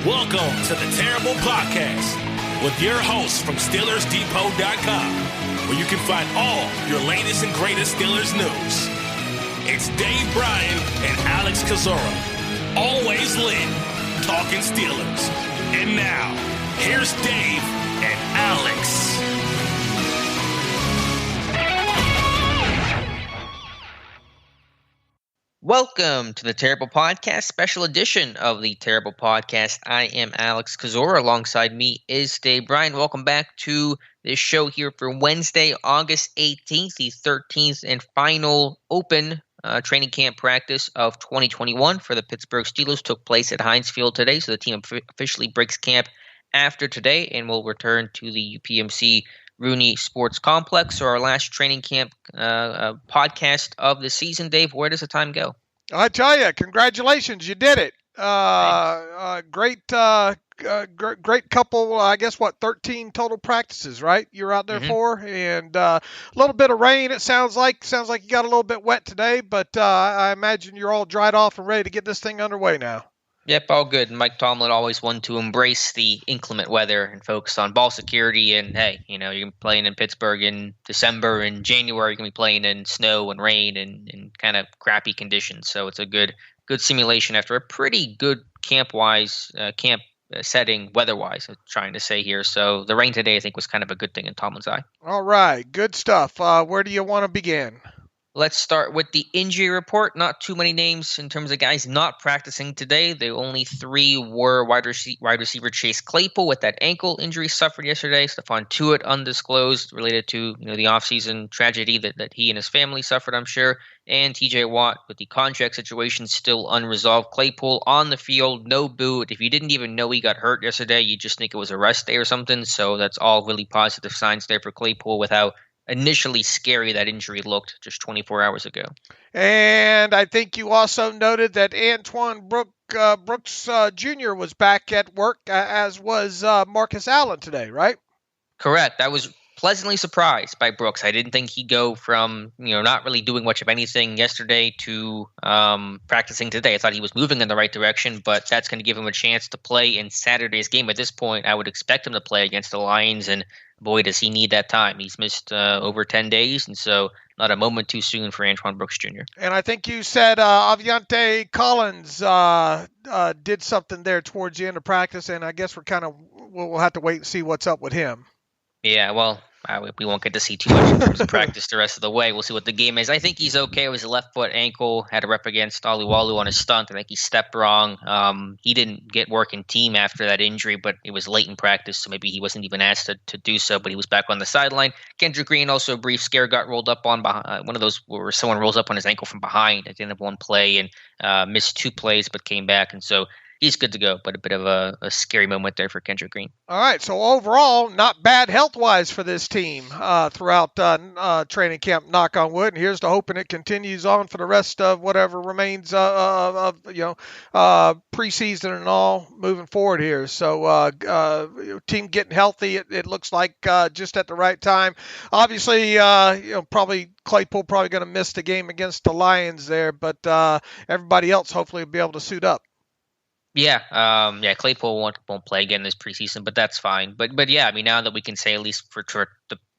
Welcome to the Terrible Podcast with your hosts from SteelersDepot.com, where you can find all your latest and greatest Steelers news. It's Dave Bryan and Alex Kozora, always lit, talking Steelers. And now, here's Dave and Alex. Welcome to the Terrible Podcast, special edition of the Terrible Podcast. I am Alex Kozora. Alongside me is Dave Bryan. Welcome back to this show here for Wednesday, August 18th, the 13th and final open training camp practice of 2021 for the Pittsburgh Steelers took place at Heinz Field today. So the team officially breaks camp after today and will return to the UPMC Rooney Sports Complex. So our last training camp podcast of the season. Dave, where does the time go? I tell you, congratulations, you did it. Great couple, I guess, 13 total practices, right? You're out there for, and a little bit of rain, it sounds like. Sounds like you got a little bit wet today, but I imagine you're all dried off and ready to get this thing underway now. Yep, all good. Mike Tomlin always wanted to embrace the inclement weather and focus on ball security. And hey, you know, you're playing in Pittsburgh in December and January. You're going to be playing in snow and rain and kind of crappy conditions. So it's a good simulation after a pretty good camp setting weather-wise, I'm trying to say here. So the rain today, I think, was kind of a good thing in Tomlin's eye. All right, good stuff. Where do you want to begin? Let's start with the injury report. Not too many names in terms of guys not practicing today. The only three were wide receiver Chase Claypool with that ankle injury suffered yesterday. Stephon Tuitt undisclosed related to the offseason tragedy that he and his family suffered, I'm sure. And TJ Watt with the contract situation still unresolved. Claypool on the field, no boot. If you didn't even know he got hurt yesterday, you just think it was a rest day or something. So that's all really positive signs there for Claypool with how initially scary that injury looked just 24 hours ago. And I think you also noted that Antoine Brooks Jr. was back at work, as was Marcus Allen today, right? Correct. I was pleasantly surprised by Brooks. I didn't think he'd go from not really doing much of anything yesterday to practicing today. I thought he was moving in the right direction, but that's going to give him a chance to play in Saturday's game. At this point, I would expect him to play against the Lions, and boy, does he need that time. He's missed over 10 days, and so not a moment too soon for Antoine Brooks Jr. And I think you said Aviante Collins did something there towards the end of practice, and I guess we'll have to wait and see what's up with him. Yeah, well, we won't get to see too much in terms of practice the rest of the way. We'll see what the game is. I think he's okay with his left foot ankle. Had a rep against Aliwalu on his stunt. I think he stepped wrong. He didn't get working team after that injury, but it was late in practice, so maybe he wasn't even asked to do so, but he was back on the sideline. Kendrick Green, also a brief scare, got rolled up on behind, one of those where someone rolls up on his ankle from behind at the end of one play and missed two plays but came back, and so he's good to go, but a bit of a scary moment there for Kendrick Green. All right, so overall, not bad health-wise for this team throughout training camp, knock on wood, and here's to hoping it continues on for the rest of whatever remains of preseason and all moving forward here. So team getting healthy, it looks like just at the right time. Obviously, probably Claypool probably going to miss the game against the Lions there, but everybody else hopefully will be able to suit up. Yeah, Claypool won't play again this preseason, but that's fine. But yeah, I mean, now that we can say at least for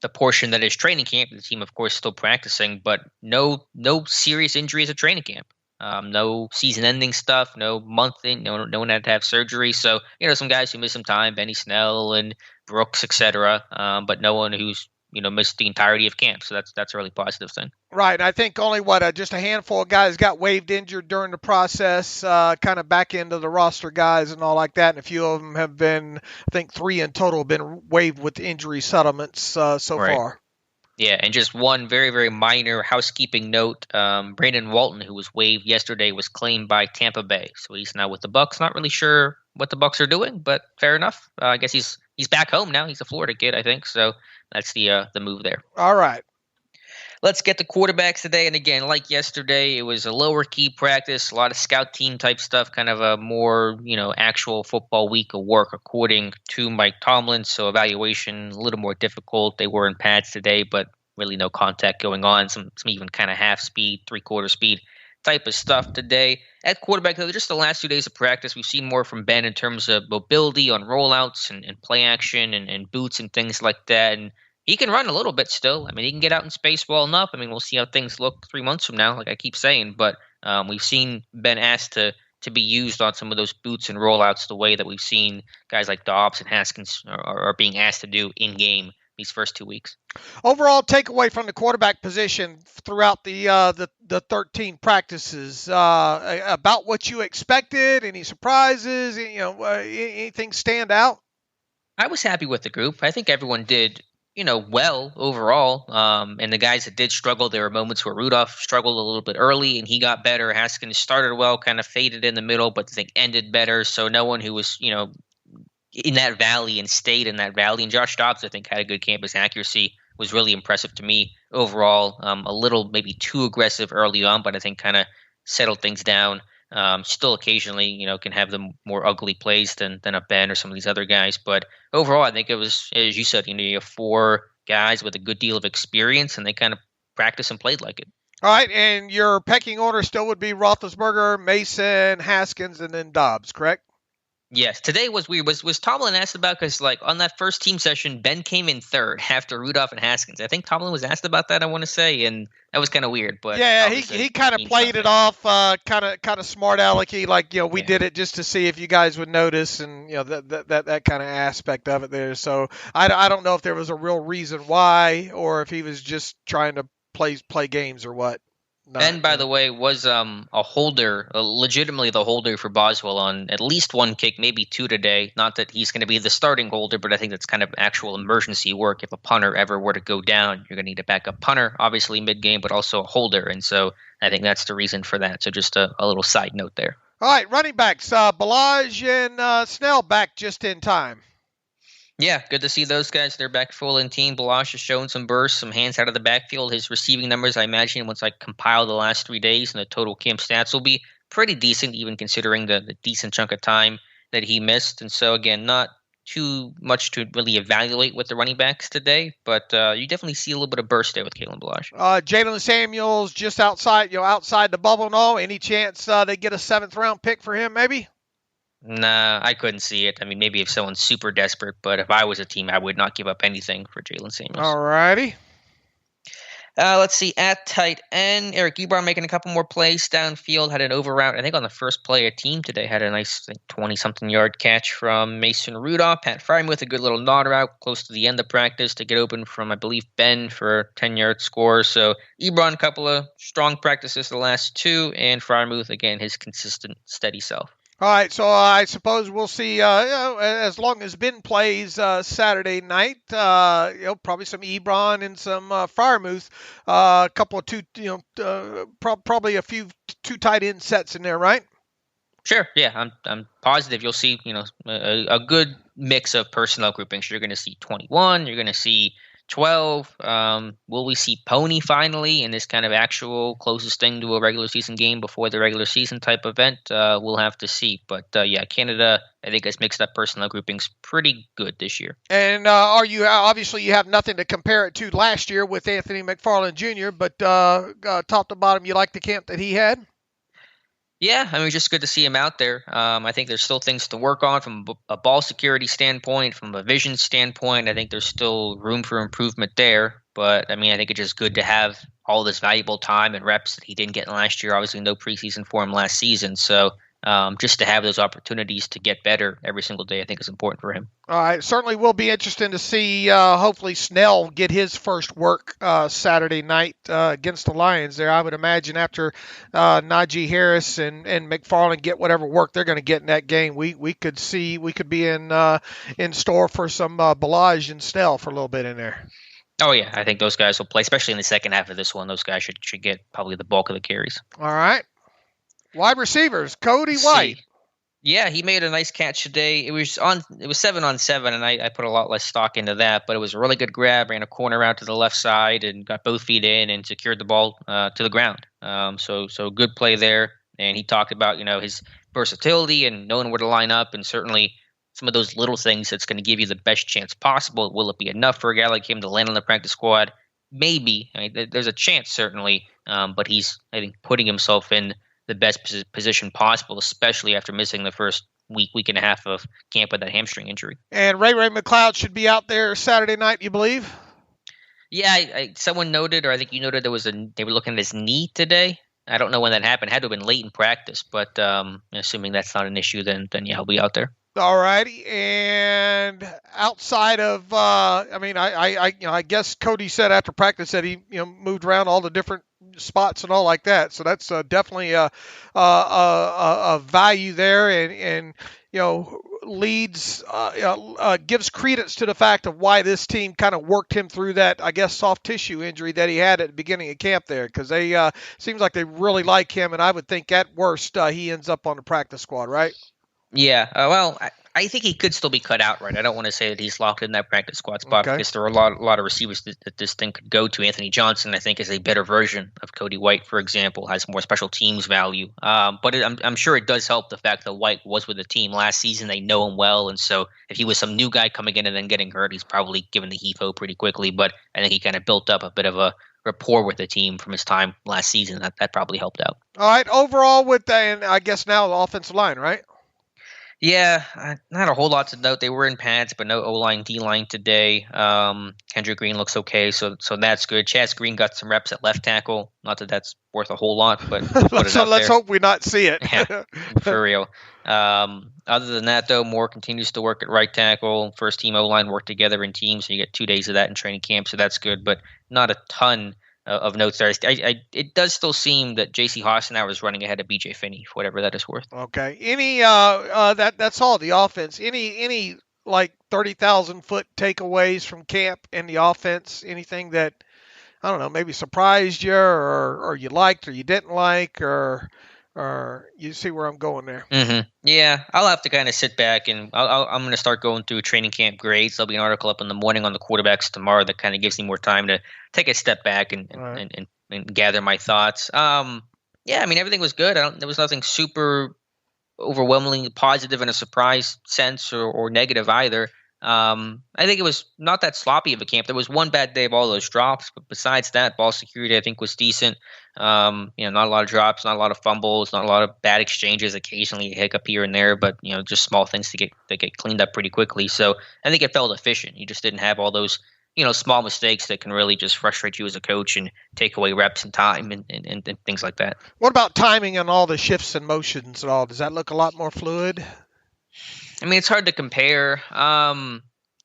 the portion that is training camp, the team of course still practicing, but no serious injuries at training camp. No season-ending stuff, no no one had to have surgery. So some guys who missed some time, Benny Snell and Brooks, etc. But no one who's missed the entirety of camp. So that's a really positive thing. Right. I think only just a handful of guys got waived injured during the process, kind of back into the roster guys and all like that. And a few of them have been, I think 3 in total, have been waived with injury settlements so far. Yeah, and just one very, very minor housekeeping note. Brandon Walton, who was waived yesterday, was claimed by Tampa Bay. So he's now with the Bucs. Not really sure what the Bucs are doing, but fair enough. I guess he's back home now. He's a Florida kid, I think. So that's the move there. All right. Let's get to quarterbacks today. And again, like yesterday, it was a lower key practice, a lot of scout team type stuff, kind of a more, actual football week of work according to Mike Tomlin. So evaluation a little more difficult. They were in pads today, but really no contact going on. Some even kind of half speed, 3/4 speed type of stuff today. At quarterback, though, just the last 2 days of practice, we've seen more from Ben in terms of mobility on rollouts and play action and boots and things like that. And he can run a little bit still. I mean, he can get out in space well enough. I mean, we'll see how things look 3 months from now, like I keep saying. But we've seen Ben asked to be used on some of those boots and rollouts the way that we've seen guys like Dobbs and Haskins are being asked to do in game these first 2 weeks. Overall takeaway from the quarterback position throughout the 13 practices, about what you expected, any surprises, anything stand out? I was happy with the group. I think everyone did, well overall. And the guys that did struggle, there were moments where Rudolph struggled a little bit early and he got better. Haskins started well, kind of faded in the middle, but I think ended better. So no one who was, in that valley and stayed in that valley. And Josh Dobbs, I think, had a good camp. His accuracy was really impressive to me overall. A little maybe too aggressive early on, but I think kind of settled things down. Still occasionally, can have the more ugly plays than a Ben or some of these other guys. But overall, I think it was, as you said, you have 4 guys with a good deal of experience, and they kind of practiced and played like it. All right, and your pecking order still would be Roethlisberger, Mason, Haskins, and then Dobbs, correct? Yes. Today was weird. Was Tomlin asked about, because on that first team session, Ben came in third after Rudolph and Haskins. I think Tomlin was asked about that, I want to say, and that was kind of weird. But yeah, he kind of played it off, kind of smart alecky, like we did it just to see if you guys would notice, and that kind of aspect of it there. So I don't know if there was a real reason why, or if he was just trying to play games or what. Ben, by the way, was a holder, legitimately the holder for Boswell on at least 1 kick, maybe 2 today. Not that he's going to be the starting holder, but I think that's kind of actual emergency work. If a punter ever were to go down, you're going to need a backup punter, obviously mid-game, but also a holder. And so I think that's the reason for that. So just a little side note there. All right, running backs, Balaj and Snell back just in time. Yeah, good to see those guys. They're back full in team. Balash has shown some bursts, some hands out of the backfield. His receiving numbers, I imagine, once I compile the last 3 days and the total camp stats, will be pretty decent, even considering the decent chunk of time that he missed. And so, again, not too much to really evaluate with the running backs today, but you definitely see a little bit of burst there with Kalen Balash. Jalen Samuels just outside the bubble and all. Any chance they get a 7th-round pick for him, maybe? Nah, I couldn't see it. I mean, maybe if someone's super desperate, but if I was a team, I would not give up anything for Jalen Samuels. All righty. Let's see, at tight end, Eric Ebron making a couple more plays downfield, had an over route. I think on the first play, a team today had a nice 20-something yard catch from Mason Rudolph. Pat Frymuth, a good little nod route close to the end of practice to get open from, I believe, Ben for a 10-yard score. So Ebron, a couple of strong practices the last 2, and Frymuth, again, his consistent, steady self. All right, so I suppose we'll see, as long as Ben plays Saturday night, probably some Ebron and some Fryermuth, a couple of probably a few 2 tight end sets in there, right? Sure, yeah, I'm positive you'll see, a good mix of personnel groupings. You're going to see 21, you're going to see 12. Will we see Pony finally in this kind of actual closest thing to a regular season game before the regular season type event? We'll have to see. But yeah, Canada, I think, has mixed up personnel groupings pretty good this year. And obviously you have nothing to compare it to last year with Anthony McFarland Jr., but top to bottom, you like the camp that he had? Yeah, I mean, it's just good to see him out there. I think there's still things to work on from a ball security standpoint, from a vision standpoint. I think there's still room for improvement there. But, I mean, I think it's just good to have all this valuable time and reps that he didn't get last year. Obviously, no preseason for him last season. So just to have those opportunities to get better every single day, I think is important for him. All right. Certainly will be interesting to see, hopefully, Snell get his first work Saturday night against the Lions there. I would imagine after Najee Harris and McFarland get whatever work they're going to get in that game, we could be in store for some Balaj and Snell for a little bit in there. Oh, yeah. I think those guys will play, especially in the second half of this one. Those guys should get probably the bulk of the carries. All right. Wide receivers, Cody White. Yeah, he made a nice catch today. It was 7-on-7, and I put a lot less stock into that, but it was a really good grab, ran a corner out to the left side and got both feet in and secured the ball to the ground. So good play there. And he talked about, his versatility and knowing where to line up, and certainly some of those little things that's going to give you the best chance possible. Will it be enough for a guy like him to land on the practice squad? Maybe. I mean, there's a chance, certainly, but he's, I think, putting himself in the best position possible, especially after missing the first week and a half of camp with that hamstring injury. And Ray McLeod should be out there Saturday night, you believe? Yeah, someone noted, or I think you noted, they were looking at his knee today. I don't know when that happened. It had to have been late in practice, but assuming that's not an issue, then yeah, he'll be out there. All righty. And outside of, I guess Cody said after practice that he moved around all the different spots and all like that. So that's definitely a value there, and leads gives credence to the fact of why this team kind of worked him through that, I guess, soft tissue injury that he had at the beginning of camp there, because they seems like they really like him, and I would think at worst he ends up on the practice squad, right? Yeah, well, I think he could still be cut out, right? I don't want to say that he's locked in that practice squad spot, because there are a lot of receivers that this thing could go to. Anthony Johnson, I think, is a better version of Cody White, for example, has more special teams value. But I'm sure it does help the fact that White was with the team last season. They know him well, and so if he was some new guy coming in and then getting hurt, he's probably given the HEFO pretty quickly. But I think he kind of built up a bit of a rapport with the team from his time last season. That probably helped out. All right, overall and I guess now the offensive line, right? Yeah, not a whole lot to note. They were in pads, but no O-line, D-line today. Kendrick Green looks okay, so that's good. Chaz Green got some reps at left tackle. Not that that's worth a whole lot, but let's hope we not see it. Yeah, for real. Other than that, though, Moore continues to work at right tackle. First team O-line work together in teams, so you get 2 days of that in training camp, so that's good, but not a ton of notes there. It does still seem that J.C. Hassenauer is running ahead of B.J. Finney, for whatever that is worth. Okay. Any that's all the offense. Any like 30,000 foot takeaways from camp in the offense? Anything that, I don't know, maybe surprised you or you liked or you didn't like, or you see where I'm going there? Mm-hmm. Yeah, I'll have to kind of sit back, and I'm going to start going through training camp grades. There'll be an article up in the morning on the quarterbacks tomorrow that kind of gives me more time to take a step back and gather my thoughts. Yeah, I mean, everything was good. There was nothing super overwhelmingly positive in a surprise sense or negative either. I think it was not that sloppy of a camp. There was one bad day of all those drops, but besides that, ball security I think was decent. Not a lot of drops, not a lot of fumbles, not a lot of bad exchanges. Occasionally a hiccup here and there, but just small things to get cleaned up pretty quickly. So I think it felt efficient. You just didn't have all those small mistakes that can really just frustrate you as a coach and take away reps and time and things like that. What about timing and all the shifts and motions and all? Does that look a lot more fluid? I mean, it's hard to compare.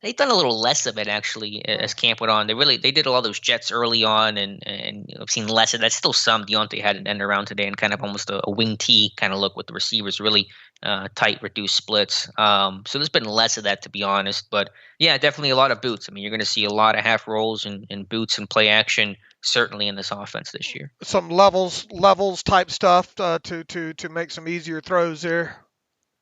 They've done a little less of it actually as camp went on. They did a lot of those jets early on, and I've seen less of that. Still some. Deontay had an end around today and kind of almost a wing T kind of look with the receivers, really tight, reduced splits. So there's been less of that, to be honest. But yeah, definitely a lot of boots. I mean, you're going to see a lot of half rolls and boots and play action certainly in this offense this year. Some levels type stuff to make some easier throws there.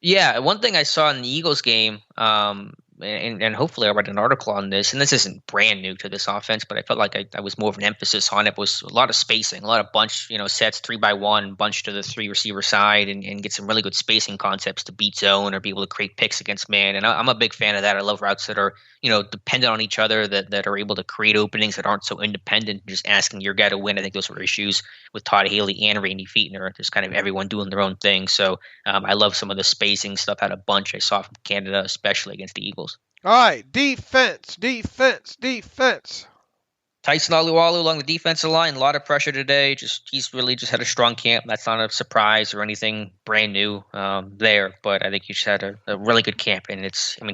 Yeah, one thing I saw in the Eagles game, and hopefully I read an article on this, and this isn't brand new to this offense, but I felt like I was more of an emphasis on it, was a lot of spacing, a lot of bunch, sets 3x1, bunch to the 3 receiver side, and get some really good spacing concepts to beat zone or be able to create picks against man. And I'm a big fan of that. I love routes that are, dependent on each other, that are able to create openings that aren't so independent, just asking your guy to win. I think those were issues with Todd Haley and Randy Fietner, just kind of everyone doing their own thing. So I love some of the spacing stuff out of bunch I saw from Canada, especially against the Eagles. All right, defense. Tyson Alualu along the defensive line, a lot of pressure today. He's really just had a strong camp. That's not a surprise or anything brand new there, but I think he just had a really good camp. And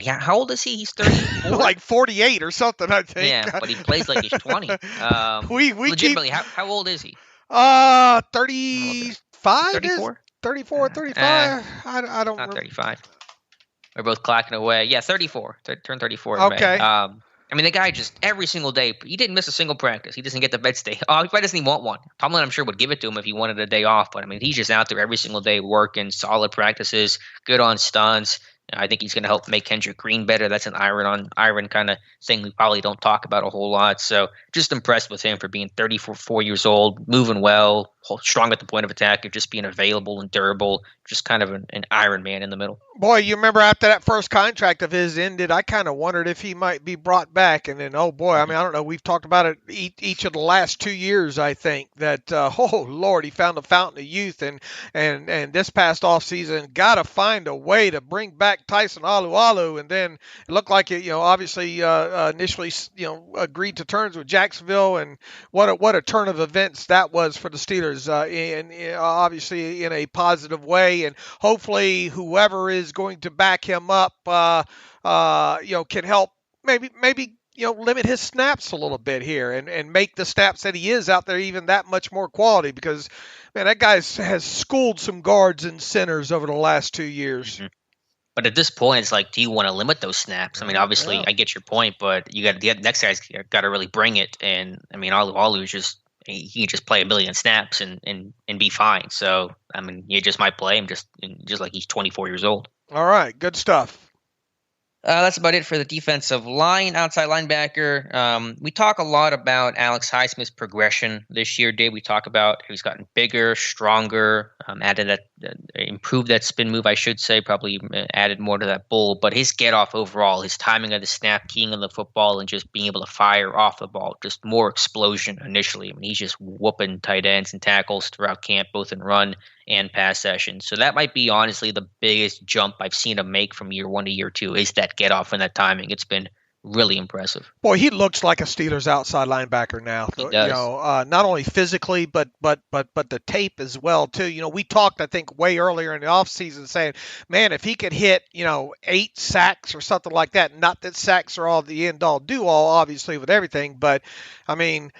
how old is he? He's 34? Like 48 or something, I think. Yeah, but he plays like he's 20. Legitimately, how old is he? 35? 34? 34, 35? I don't know. Not 35. We're both clacking away. Yeah, 34. Turned 34 in Okay. May. The guy just every single day, he didn't miss a single practice. He doesn't get the vet stay. Oh, he probably doesn't even want one. Tomlin, I'm sure, would give it to him if he wanted a day off. But, he's just out there every single day working, solid practices, good on stunts, I think he's going to help make Kendrick Green better. That's an iron on iron kind of thing we probably don't talk about a whole lot. So just impressed with him for being 34 years old, moving well, strong at the point of attack, and just being available and durable. Just kind of an Iron Man in the middle. Boy, you remember after that first contract of his ended, I kind of wondered if he might be brought back. And then, oh boy, I mean, I don't know. We've talked about it each of the last 2 years, I think, that, oh Lord, he found a fountain of youth. And this past offseason, got to find a way to bring back Tyson Alualu. And then it looked like it, obviously initially, agreed to terms with Jacksonville. And what a turn of events that was for the Steelers, obviously in a positive way. And hopefully whoever is going to back him up, can help maybe limit his snaps a little bit here and make the snaps that he is out there even that much more quality, because, man, that guy has schooled some guards and centers over the last 2 years. Mm-hmm. But at this point, it's like, do you want to limit those snaps? I mean, obviously, I get your point, but the next guy's got to really bring it. And, I mean, Alu is just, he can just play a million snaps and be fine. So, I mean, you just might play him just like he's 24 years old. All right, good stuff. That's about it for the defensive line. Outside linebacker, we talk a lot about Alex Highsmith's progression this year, Dave. We talk about he's gotten bigger, stronger, improved that spin move, I should say, probably added more to that bull. But his get-off overall, his timing of the snap, keying on the football, and just being able to fire off the ball, just more explosion initially. I mean, he's just whooping tight ends and tackles throughout camp, both in run and pass session. So that might be honestly the biggest jump I've seen him make from year 1 to year 2 is that get off and that timing. It's been really impressive. Boy, he looks like a Steelers outside linebacker now. He does. Not only physically, but the tape as well too. We talked, I think, way earlier in the offseason saying, man, if he could hit 8 sacks or something like that. Not that sacks are all the end all do all, obviously, with everything, but I mean,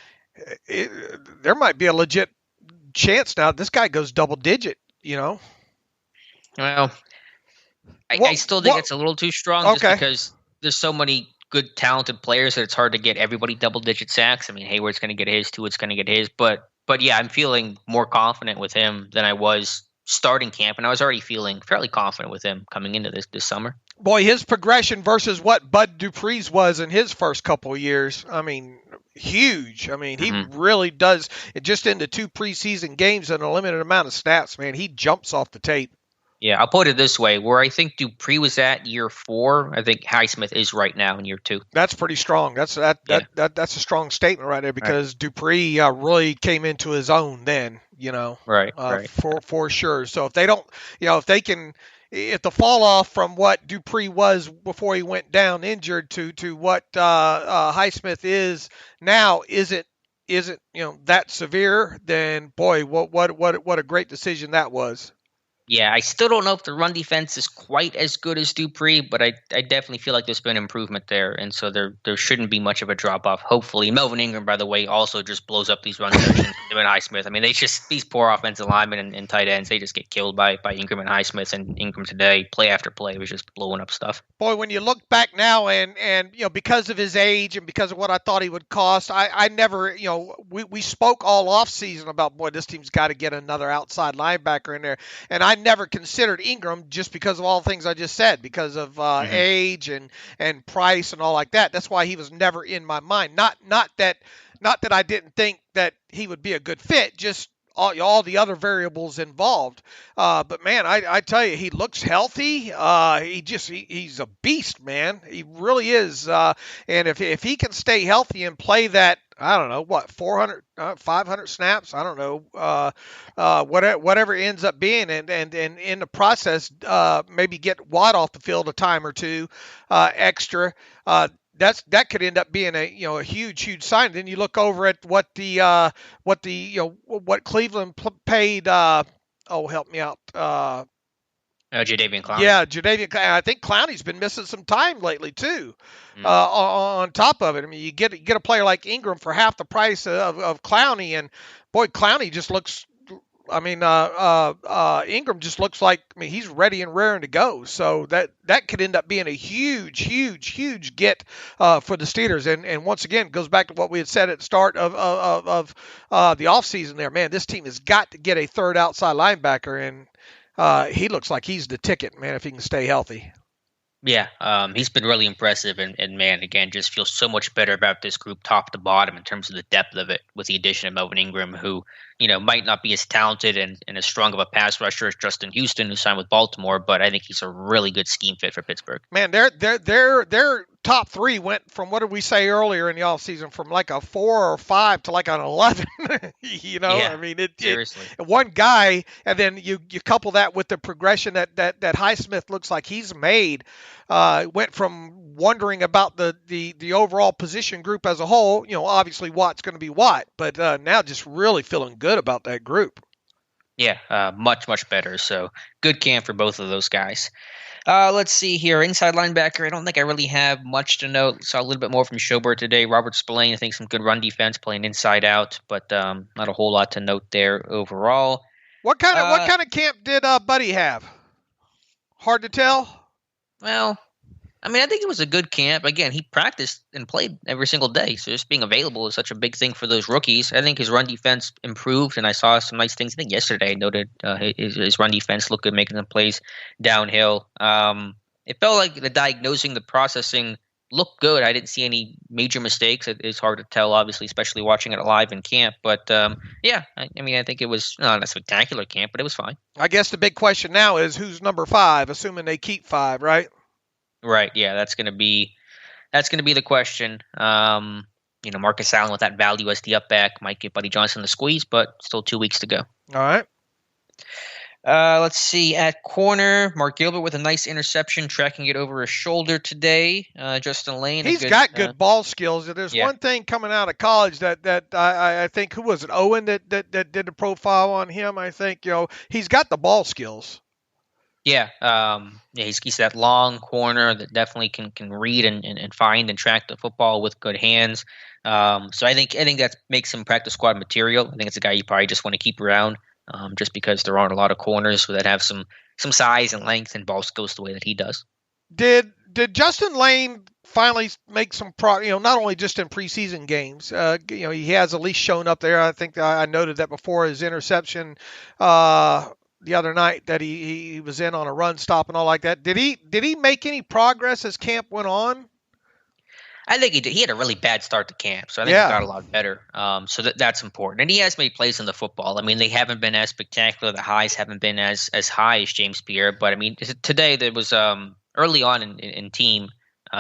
there might be a legit chance now this guy goes double digit. Well, I still think it's a little too strong, just because there's so many good, talented players that it's hard to get everybody double-digit sacks. I mean, Hayward's going to get his, Tuitt's going to get his, but yeah, I'm feeling more confident with him than I was starting camp, and I was already feeling fairly confident with him coming into this summer. Boy, his progression versus what Bud Dupree's was in his first couple of years, I mean, huge. I mean, he really does, just in the 2 preseason games and a limited amount of snaps, man, he jumps off the tape. Yeah, I'll put it this way. Where I think Dupree was at year 4, I think Highsmith is right now in year 2. That's pretty strong. That's a strong statement right there, because Dupree really came into his own then, Right. For sure. So if they don't, if the fall off from what Dupree was before he went down injured to what Highsmith is now isn't that severe, then boy, what a great decision that was. Yeah, I still don't know if the run defense is quite as good as Dupree, but I definitely feel like there's been improvement there, and so there shouldn't be much of a drop-off, hopefully. Melvin Ingram, by the way, also just blows up these run sessions. Him and Highsmith. I mean, these poor offensive linemen and tight ends, they just get killed by Ingram and Highsmith, and Ingram today, play after play, was just blowing up stuff. Boy, when you look back now and because of his age and because of what I thought he would cost, I never, we spoke all offseason about, boy, this team's got to get another outside linebacker in there, and I never considered Ingram just because of all the things I just said, because of age and price and all like that. That's why he was never in my mind. Not that I didn't think that he would be a good fit, just all the other variables involved. But man, I tell you, he looks healthy. He's a beast, man. He really is. And if he can stay healthy and play that, I don't know, 400, 500 snaps, I don't know, whatever it ends up being, and in the process, maybe get Watt off the field a time or two extra. That could end up being a huge sign. Then you look over at what Cleveland paid. Help me out. Jadeveon Clowney. Yeah, Jadeveon Clowney. I think Clowney's been missing some time lately too. On top of it, I mean, you get a player like Ingram for half the price of Clowney, and boy, Clowney just looks. I mean, Ingram just looks like, he's ready and raring to go. So that could end up being a huge get for the Steelers. And once again, it goes back to what we had said at the start of the offseason there. Man, this team has got to get a third outside linebacker, and he looks like he's the ticket, man, if he can stay healthy. Yeah, he's been really impressive, and man, again, just feels so much better about this group top to bottom in terms of the depth of it with the addition of Melvin Ingram, who, might not be as talented and as strong of a pass rusher as Justin Houston, who signed with Baltimore, but I think he's a really good scheme fit for Pittsburgh. Man, their top three went from, what did we say earlier in the offseason, from like a 4 or 5 to like an 11. Yeah, I mean, seriously. one guy, and then you couple that with the progression that Highsmith looks like he's made. Went from wondering about the overall position group as a whole. Obviously Watt's going to be Watt, but now just really feeling good about that group. Yeah, much, much better. So good camp for both of those guys. Let's see here. Inside linebacker, I don't think I really have much to note. Saw a little bit more from Schobert today. Robert Spillane, I think some good run defense playing inside out, but not a whole lot to note there overall. What kind of camp did Buddy have? Hard to tell. Well, I mean, I think it was a good camp. Again, he practiced and played every single day, so just being available is such a big thing for those rookies. I think his run defense improved, and I saw some nice things. I think yesterday I noted his run defense looked good, making the plays downhill. It felt like the diagnosing, the processing looked good. I didn't see any major mistakes. It's hard to tell, obviously, especially watching it live in camp. But yeah, I mean, I think it was not a spectacular camp, but it was fine. I guess the big question now is who's number 5, assuming they keep 5, right? Right. Yeah, that's gonna be the question. Marcus Allen with that value as the up back might give Buddy Johnson the squeeze, but still 2 weeks to go. All right. Let's see. At corner, Mark Gilbert with a nice interception, tracking it over his shoulder today. Justin Lane. He's got good ball skills. There's one thing coming out of college that I think, who was it, Owen, that did a profile on him. I think, he's got the ball skills. Yeah, he's that long corner that definitely can read and find and track the football with good hands. So I think that makes him practice squad material. I think it's a guy you probably just want to keep around, just because there aren't a lot of corners that have some size and length and ball skills the way that he does. Did Justin Lane finally make some not only just in preseason games, he has at least shown up there. I think I noted that before his interception the other night, that he was in on a run stop and all like that. Did he make any progress as camp went on? I think he did. He had a really bad start to camp, so I think he got a lot better. So that's important. And he has made plays in the football. I mean, they haven't been as spectacular. The highs haven't been as high as James Pierre. But, I mean, today there was early on in team,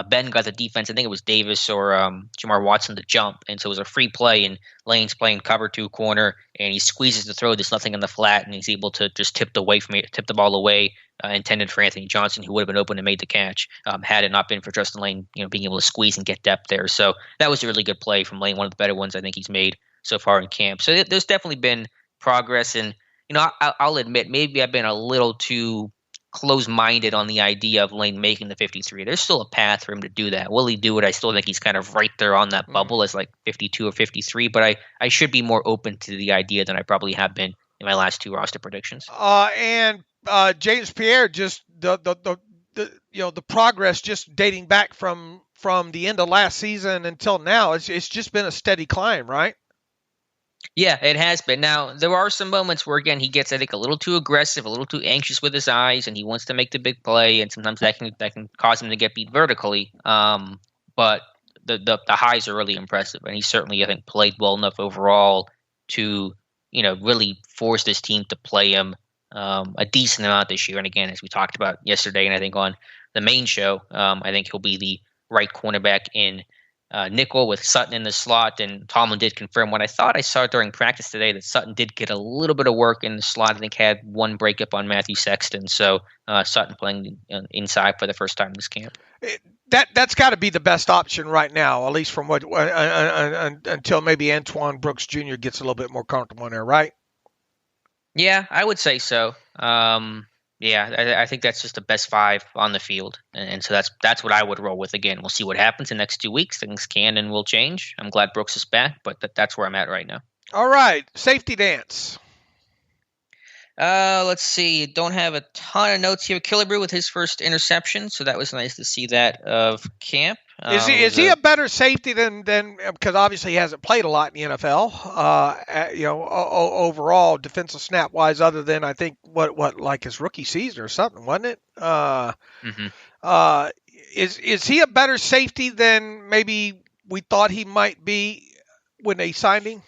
Ben got the defense. I think it was Davis or Jamar Watson to jump. And so it was a free play, and Lane's playing cover 2 corner, and he squeezes the throw. There's nothing in the flat, and he's able to just tip the ball away, intended for Anthony Johnson, who would have been open and made the catch had it not been for Justin Lane, being able to squeeze and get depth there. So that was a really good play from Lane, one of the better ones I think he's made so far in camp. So there's definitely been progress, and I'll admit maybe I've been a little too close-minded on the idea of Lane making the 53. There's still a path for him to do that. Will he do it? I still think he's kind of right there on that bubble as like 52 or 53, but I should be more open to the idea than I probably have been in my last 2 roster predictions. And James Pierre, just the progress just dating back from the end of last season until now, it's just been a steady climb, right? Yeah, it has been. Now, there are some moments where, again, he gets, I think, a little too aggressive, a little too anxious with his eyes, and he wants to make the big play, and sometimes that can cause him to get beat vertically. But the highs are really impressive, and he certainly, I think, played well enough overall to, really force this team to play him a decent amount this year. And again, as we talked about yesterday, and I think on the main show, I think he'll be the right cornerback in nickel with Sutton in the slot, and Tomlin did confirm what I thought I saw during practice today, that Sutton did get a little bit of work in the slot. I think had one breakup on Matthew Sexton, so Sutton playing inside for the first time this camp. That's got to be the best option right now, at least from what until maybe Antoine Brooks Jr. gets a little bit more comfortable in there, right? Yeah, I would say so. Yeah, I think that's just the best 5 on the field, and so that's what I would roll with. Again, we'll see what happens in the next 2 weeks. Things can and will change. I'm glad Brooks is back, but that's where I'm at right now. All right, safety dance. Let's see. Don't have a ton of notes here. Killebrew with his first interception, so that was nice to see that of camp. Is he a better safety than because obviously he hasn't played a lot in the NFL, overall defensive snap wise, other than I think what like his rookie season or something, wasn't it? Is he a better safety than maybe we thought he might be when they signed him?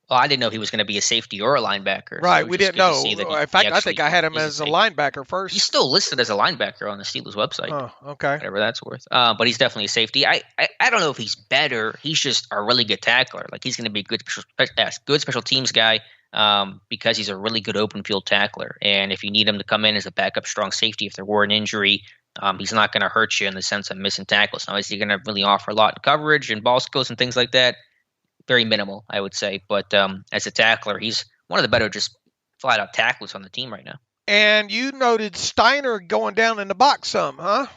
Well, I didn't know he was going to be a safety or a linebacker. Right, so we didn't know. In fact, I think I had him as a linebacker first. He's still listed as a linebacker on the Steelers website. Oh, okay. Whatever that's worth. But he's definitely a safety. I don't know if he's better. He's just a really good tackler. Like, he's going to be a good special teams guy because he's a really good open field tackler. And if you need him to come in as a backup strong safety if there were an injury, he's not going to hurt you in the sense of missing tackles. Now, is he going to really offer a lot in coverage and ball skills and things like that? Very minimal, I would say. But as a tackler, he's one of the better just flat-out tacklers on the team right now. And you noted Steiner going down in the box some, huh?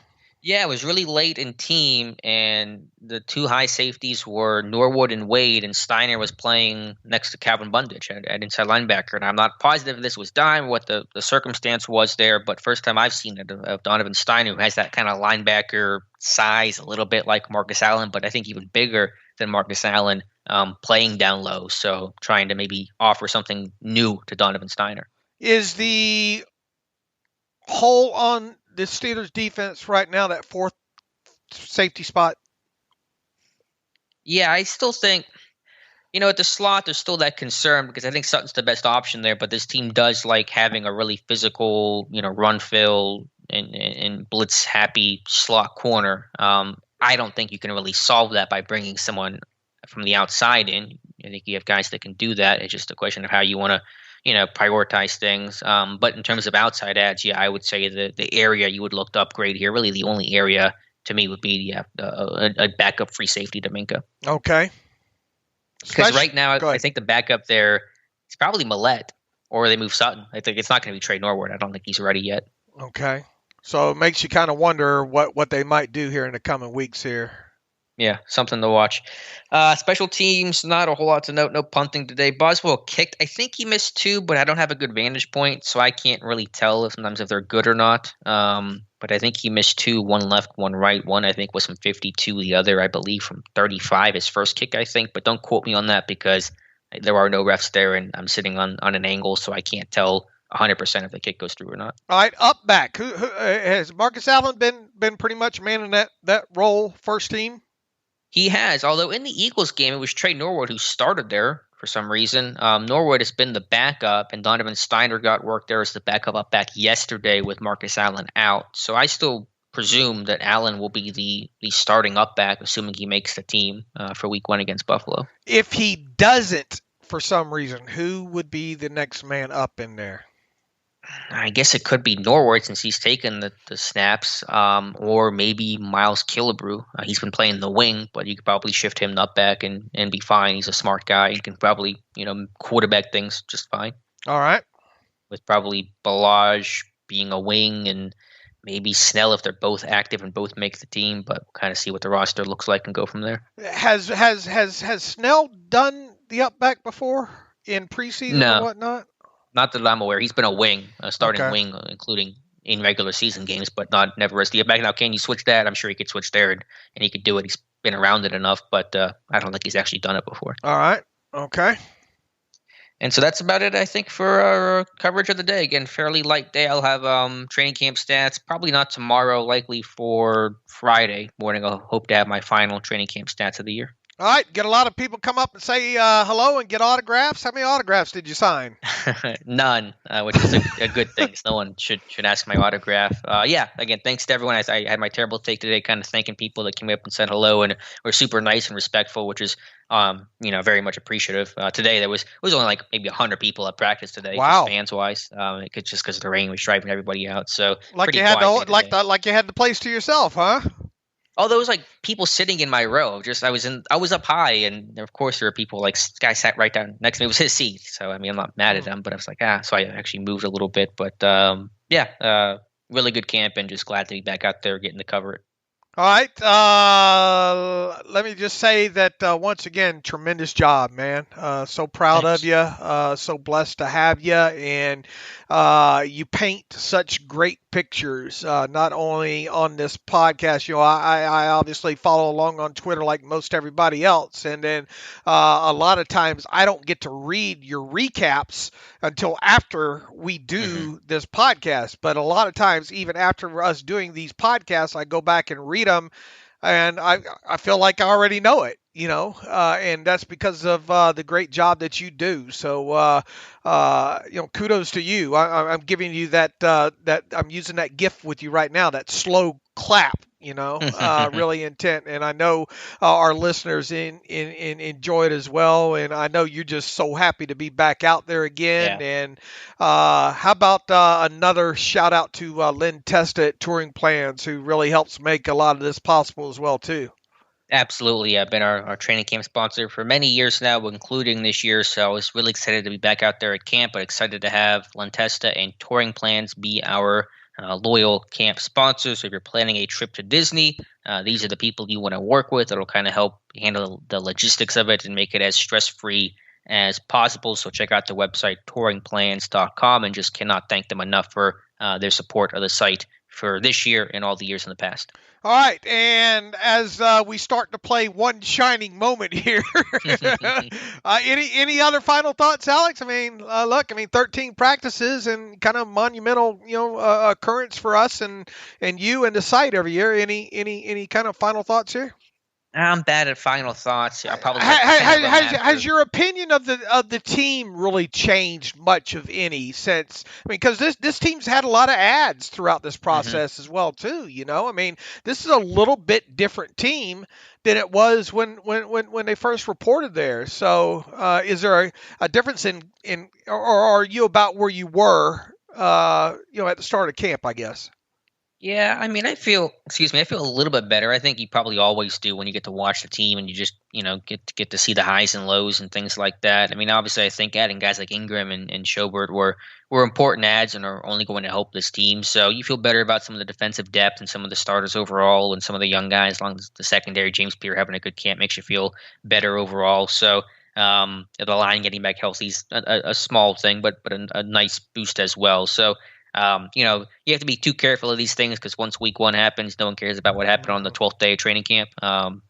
Yeah, it was really late in team, and the two high safeties were Norwood and Wade, and Steiner was playing next to Calvin Bundage at inside linebacker. And I'm not positive if this was dime, what the circumstance was there, but first time I've seen it of Donovan Steiner, who has that kind of linebacker size, a little bit like Marcus Allen, but I think even bigger than Marcus Allen, playing down low, so trying to maybe offer something new to Donovan Steiner. Is the hole on the Steelers defense right now that fourth safety spot? Yeah, I still think, at the slot, there's still that concern because I think Sutton's the best option there, but this team does like having a really physical, run fill and blitz happy slot corner. I don't think you can really solve that by bringing someone from the outside in. I think you have guys that can do that. It's just a question of how you want to, prioritize things. But in terms of outside ads, yeah, I would say the area you would look to upgrade here, really the only area to me would be a backup free safety to Minka. Okay. Because right now, I think the backup there is probably Millette, or they move Sutton. I think it's not going to be Trey Norwood. I don't think he's ready yet. Okay. So it makes you kind of wonder what they might do here in the coming weeks here. Yeah, something to watch. Special teams, not a whole lot to note. No punting today. Boswell kicked. I think he missed 2, but I don't have a good vantage point, so I can't really tell if they're good or not. But I think he missed 2, one left, one right. One, I think, was from 52. The other, I believe, from 35, his first kick, I think. But don't quote me on that because there are no refs there, and I'm sitting on an angle, so I can't tell 100% if the kick goes through or not. All right, up back. Who has Marcus Allen been pretty much manning that role, first team? He has, although in the Eagles game, it was Trey Norwood who started there for some reason. Norwood has been the backup, and Donovan Steiner got work there as the backup up back yesterday with Marcus Allen out. So I still presume that Allen will be the starting up back, assuming he makes the team for week 1 against Buffalo. If he doesn't, for some reason, who would be the next man up in there? I guess it could be Norwood since he's taken the snaps, or maybe Miles Killebrew. He's been playing the wing, but you could probably shift him up back and be fine. He's a smart guy. He can probably, quarterback things just fine. All right. With probably Balaj being a wing and maybe Snell if they're both active and both make the team, but we'll kind of see what the roster looks like and go from there. Has Snell done the up back before in preseason or whatnot? Not that I'm aware. He's been a wing, a starting wing, including in regular season games, but never as the back. Now, can you switch that? I'm sure he could switch there, and he could do it. He's been around it enough, but I don't think he's actually done it before. All right. Okay. And so that's about it, I think, for our coverage of the day. Again, fairly light day. I'll have training camp stats. Probably not tomorrow, likely for Friday morning. I'll hope to have my final training camp stats of the year. All right, get a lot of people come up and say hello and get autographs. How many autographs did you sign? None, which is a good thing. No one should ask my autograph. Again, thanks to everyone. I had my terrible take today, kind of thanking people that came up and said hello and were super nice and respectful, which is very much appreciative. Today there was only like maybe 100 people at practice today, wow, fans wise. Just because the rain was driving everybody out. So like you had you had the place to yourself, huh? Oh, there was like people sitting in my row. I was up high, and of course there were people like this guy sat right down next to me. It was his seat, so I mean I'm not mad at him, but I was like so I actually moved a little bit, but really good camp and just glad to be back out there getting to cover it. All right, let me just say that once again, tremendous job, man. So proud of you. So blessed to have you, and you paint such great pictures, not only on this podcast. I obviously follow along on Twitter like most everybody else, and then a lot of times I don't get to read your recaps until after we do this podcast. But a lot of times, even after us doing these podcasts, I go back and read them, and I feel like I already know it. And that's because of the great job that you do. So, kudos to you. I'm giving you that I'm using that gift with you right now, that slow clap, really intent. And I know our listeners enjoy it as well. And I know you're just so happy to be back out there again. Yeah. And how about another shout out to Lynn Testa at Touring Plans, who really helps make a lot of this possible as well, too. Absolutely. I've been our training camp sponsor for many years now, including this year. So I was really excited to be back out there at camp, but excited to have Lentesta and Touring Plans be our loyal camp sponsors. So if you're planning a trip to Disney, these are the people you want to work with. It'll kind of help handle the logistics of it and make it as stress-free as possible. So check out the website, touringplans.com, and just cannot thank them enough for their support of the site for this year and all the years in the past. All right, and as we start to play one shining moment here, any other final thoughts, Alex? I mean, 13 practices and kind of monumental, occurrence for us and you and the site every year. Any kind of final thoughts here? I'm bad at final thoughts. I'll probably has your opinion of the team really changed much of any since? Because this team's had a lot of ads throughout this process as well too. This is a little bit different team than it was when they first reported there. So is there a difference in or are you about where you were at the start of camp, I guess? Yeah, I feel a little bit better. I think you probably always do when you get to watch the team and you just, get to see the highs and lows and things like that. Obviously, I think adding guys like Ingram and Schobert were important adds and are only going to help this team. So you feel better about some of the defensive depth and some of the starters overall and some of the young guys, as long as the secondary, James Pierre having a good camp makes you feel better overall. So the line getting back healthy is a small thing, but a nice boost as well. So you have to be too careful of these things because once week 1 happens, no one cares about what happened on the 12th day of training camp.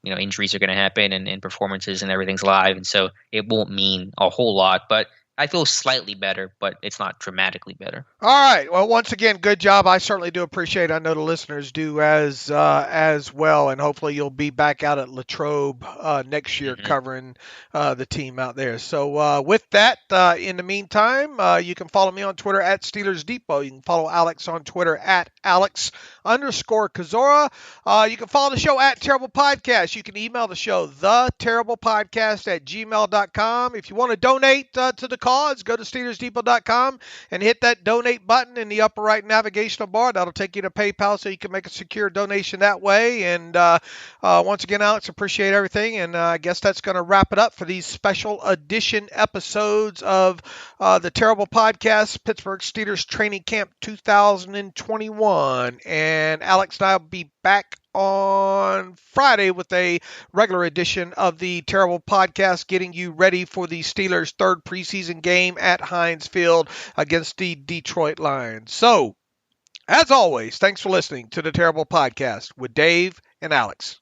Injuries are going to happen and performances and everything's live. And so it won't mean a whole lot, but I feel slightly better, but it's not dramatically better. All right. Well, once again, good job. I certainly do appreciate it. I know the listeners do as well, and hopefully you'll be back out at Latrobe next year covering the team out there. So with that, in the meantime, you can follow me on Twitter at Steelers Depot. You can follow Alex on Twitter at Alex_Kozora. You can follow the show at Terrible Podcast. You can email the show, theterriblepodcast@gmail.com. If you want to donate to the cause, go to SteelersDepot.com and hit that donate button in the upper right navigational bar. That'll take you to PayPal so you can make a secure donation that way. And once again, Alex, appreciate everything. And I guess that's going to wrap it up for these special edition episodes of the Terrible Podcast, Pittsburgh Steelers Training Camp 2021. And Alex and I will be back on Friday with a regular edition of the Terrible Podcast, getting you ready for the Steelers' third preseason game at Heinz Field against the Detroit Lions. So, as always, thanks for listening to the Terrible Podcast with Dave and Alex.